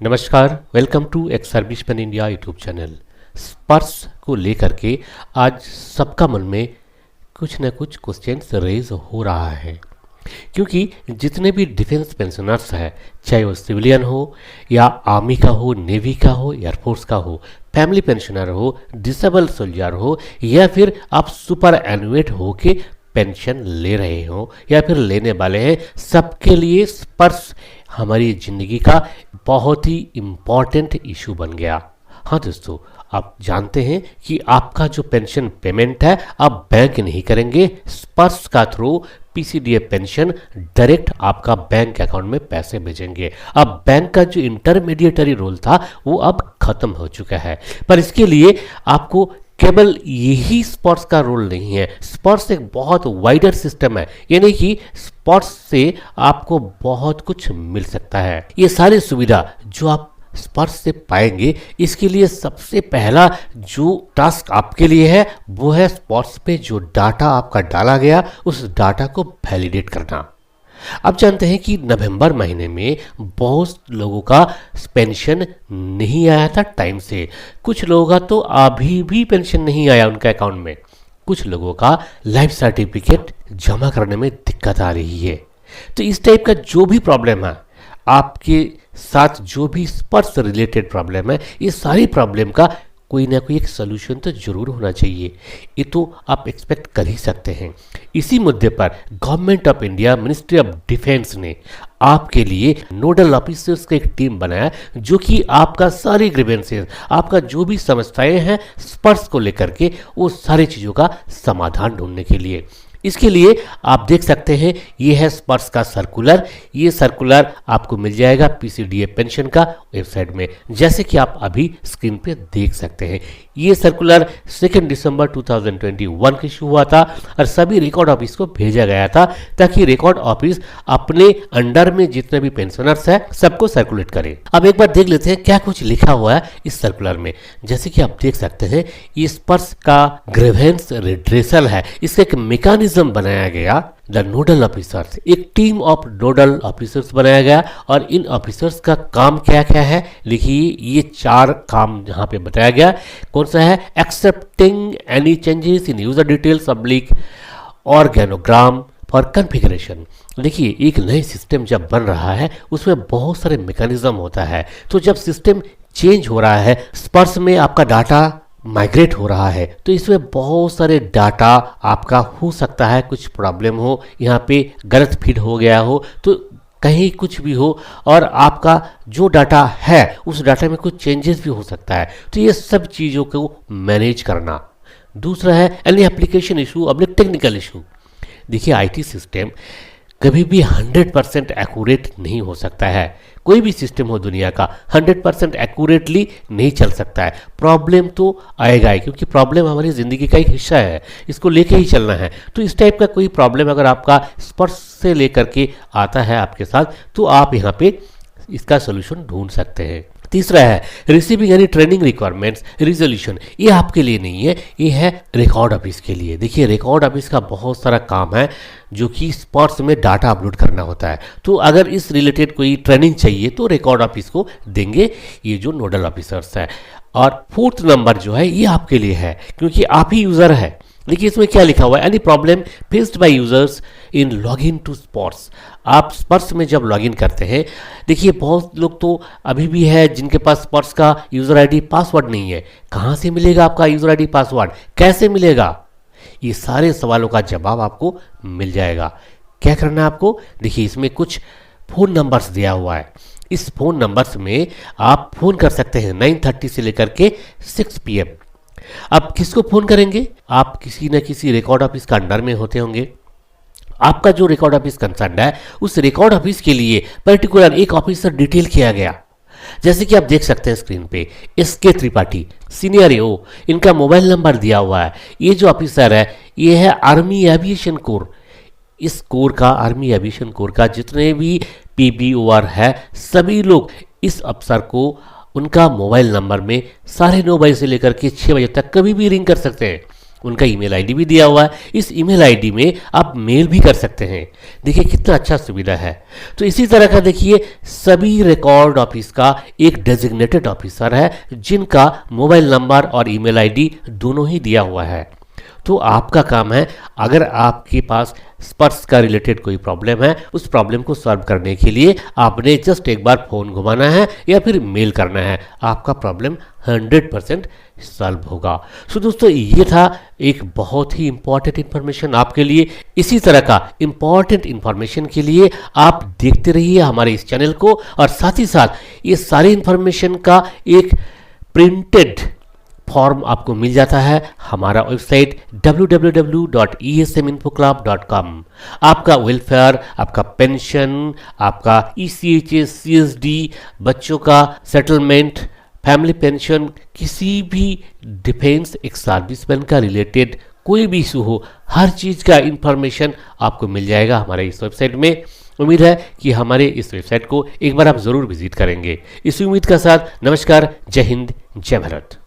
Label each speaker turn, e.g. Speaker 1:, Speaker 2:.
Speaker 1: नमस्कार, welcome to ex serviceman India YouTube channel. Sparsh को लेकर के आज सबका मन में कुछ न कुछ क्वेश्चंस रेज हो रहा है, क्योंकि जितने भी डिफेंस पेंशनर्स हैं, चाहे वो सिविलियन हो या आर्मी का हो, नेवी का हो, एयरफोर्स का हो, फैमिली पेंशनर हो, डिसेबल सोल्जर हो या फिर आप सुपर एनुएट हो के पेंशन ले रहे हो या फिर लेने वाले हैं, सबके लिए स्पर्श हमारी ज़िंदगी का बहुत ही इम्पॉर्टेंट इशू बन गया। हाँ दोस्तों, आप जानते हैं कि आपका जो पेंशन पेमेंट है आप बैंक नहीं करेंगे, स्पर्श का थ्रू पीसीडीएफ पेंशन डायरेक्ट आपका बैंक अकाउंट में पैसे भेजेंगे। अब बैंक का जो इंटरमीडिएटरी रोल था वो अब खत्म हो चुका है, पर इसके लिए आपको केवल यही स्पर्श का रोल नहीं है। स्पर्श एक बहुत वाइडर सिस्टम है, यानी कि स्पर्श से आपको बहुत कुछ मिल सकता है। ये सारी सुविधा जो आप स्पर्श से पाएंगे, इसके लिए सबसे पहला जो टास्क आपके लिए है वो है स्पर्श पे जो डाटा आपका डाला गया उस डाटा को वैलिडेट करना। अब जानते हैं कि नवंबर महीने में बहुत लोगों का पेंशन नहीं आया था टाइम से। कुछ लोगों का तो अभी भी पेंशन नहीं आया उनके अकाउंट में। कुछ लोगों का लाइफ सर्टिफिकेट जमा करने में दिक्कत आ रही है। तो इस टाइप का जो भी प्रॉब्लम है, आपके साथ जो भी स्पर्श रिलेटेड प्रॉब्लम है, ये सारी प्रॉब्लम का कोई ना कोई एक सोल्यूशन तो जरूर होना चाहिए। ये तो आप एक्सपेक्ट कर ही सकते हैं। इसी मुद्दे पर government of India, ministry of defence ने आपके लिए नोडल ऑफिसर्स का एक टीम बनाया जो कि आपका सारी ग्रीवेंसेस, आपका जो भी समस्याएं हैं स्पर्श को लेकर के, वो सारी चीज़ों का समाधान ढूंढने के लिए। इसके लिए आप देख सकते हैं ये है स्पर्श का सर्कुलर। ये सर्कुलर आपको मिल जाएगा पीसीडीएफ पेंशन का वेबसाइट में, जैसे कि आप अभी स्क्रीन पे देख सकते हैं। ये सर्कुलर 2 दिसंबर 2021 को इशू हुआ था और सभी रिकॉर्ड ऑफिस को भेजा गया था ताकि रिकॉर्ड ऑफिस अपने अंडर में जितने भी पेंशनर्स हैं सबको सर्कुलेट करे। अब एक बार देख लेते हैं क्या कुछ लिखा हुआ है इस सर्कुलर में। जैसे कि आप देख सकते हैं ये स्पर्श का ग्रीवेंस रिड्रेसल है, इसका एक मैकेनिज्म बनाया गया। द नोडल ऑफिसर्स, एक टीम ऑफ नोडल ऑफिसर्स बनाया गया और इन ऑफिसर्स का काम क्या क्या है लिखिए। ये 4 काम यहाँ पे बताया गया। कौन सा है? Accepting any changes in user details oblique organogram for configuration. देखिए, एक नई सिस्टम जब बन रहा है उसमें बहुत सारे मैकेनिज्म होता है। तो जब सिस्टम चेंज हो रहा है, स्पर्श में आपका डाटा माइग्रेट हो रहा है, तो इसमें बहुत सारे डाटा आपका हो सकता है कुछ प्रॉब्लम हो, यहाँ पे गलत फीड हो गया हो, तो कहीं कुछ भी हो और आपका जो डाटा है उस डाटा में कुछ चेंजेस भी हो सकता है। तो ये सब चीज़ों को मैनेज करना। दूसरा है any application issue oblique technical issue. देखिए, आईटी सिस्टम कभी भी 100% एक्यूरेट नहीं हो सकता है। कोई भी सिस्टम हो दुनिया का 100% एक्यूरेटली नहीं चल सकता है। प्रॉब्लम तो आएगा ही, क्योंकि प्रॉब्लम हमारी ज़िंदगी का एक हिस्सा है, इसको लेके ही चलना है। तो इस टाइप का कोई प्रॉब्लम अगर आपका स्पर्श से लेकर के आता है आपके साथ, तो आप यहाँ पे इसका सोल्यूशन ढूंढ सकते हैं। तीसरा है receiving any training requirements resolution. ये आपके लिए नहीं है, ये है रिकॉर्ड ऑफिस के लिए। देखिए, रिकॉर्ड ऑफिस का बहुत सारा काम है जो कि स्पर्श में डाटा अपलोड करना होता है। तो अगर इस रिलेटेड कोई ट्रेनिंग चाहिए तो रिकॉर्ड ऑफिस को देंगे ये जो नोडल ऑफिसर्स है। और 4th नंबर जो है ये आपके लिए है, क्योंकि आप ही यूज़र है। देखिए, इसमें क्या लिखा हुआ है? Any problem faced by users in login to Sparsh. आप स्पर्श में जब लॉगिन करते हैं, देखिए बहुत लोग तो अभी भी है जिनके पास स्पर्श का यूज़र आईडी पासवर्ड नहीं है। कहाँ से मिलेगा आपका यूज़र आईडी पासवर्ड? कैसे मिलेगा? ये सारे सवालों का जवाब आपको मिल जाएगा। क्या करना है आपको? देखिए, इसमें कुछ फ़ोन नंबर्स दिया हुआ है। इस फ़ोन नंबर्स में आप फ़ोन कर सकते हैं 9:30 से लेकर के 6 PM। अब किसको फ़ोन करेंगे? आप किसी न किसी रिकॉर्ड ऑफिस का अंडर में होते होंगे। आपका जो रिकॉर्ड ऑफिस कंसर्न है उस रिकॉर्ड ऑफिस के लिए पर्टिकुलर एक ऑफिसर डिटेल किया गया। जैसे कि आप देख सकते हैं स्क्रीन पे, SK त्रिपाठी सीनियर AO, इनका मोबाइल नंबर दिया हुआ है। ये जो ऑफिसर है ये है आर्मी एविएशन कोर। इस कोर का, आर्मी एविएशन कोर का जितने भी PBOR है, सभी लोग इस अफसर को उनका मोबाइल नंबर में 9:30 बजे से लेकर के 6 बजे तक कभी भी रिंग कर सकते हैं। उनका ईमेल आईडी भी दिया हुआ है। इस ईमेल आईडी में आप मेल भी कर सकते हैं। देखिए कितना अच्छा सुविधा है। तो इसी तरह का देखिए सभी रिकॉर्ड ऑफिस का एक डेजिग्नेटेड ऑफिसर है जिनका मोबाइल नंबर और ईमेल आईडी दोनों ही दिया हुआ है। तो आपका काम है, अगर आपके पास स्पर्श का रिलेटेड कोई प्रॉब्लम है, उस प्रॉब्लम को सॉल्व करने के लिए आपने जस्ट एक बार फ़ोन घुमाना है या फिर मेल करना है, आपका प्रॉब्लम 100% सॉल्व होगा। सो दोस्तों, ये था एक बहुत ही इंपॉर्टेंट इन्फॉर्मेशन आपके लिए। इसी तरह का इंपॉर्टेंट इन्फॉर्मेशन के लिए आप देखते रहिए हमारे इस चैनल को, और साथ ही साथ ये सारी इन्फॉर्मेशन का एक प्रिंटेड फॉर्म आपको मिल जाता है हमारा वेबसाइट www.esminfoclub.com। आपका वेलफेयर, आपका पेंशन, आपका ECHS, CSD, बच्चों का सेटलमेंट, फैमिली पेंशन, किसी भी डिफेंस एक सर्विसमैन का रिलेटेड कोई भी इशू हो, हर चीज़ का इंफॉर्मेशन आपको मिल जाएगा हमारे इस वेबसाइट में। उम्मीद है कि हमारे इस वेबसाइट को एक बार आप ज़रूर विजिट करेंगे। इस उम्मीद के साथ नमस्कार, जय हिंद, जय भारत।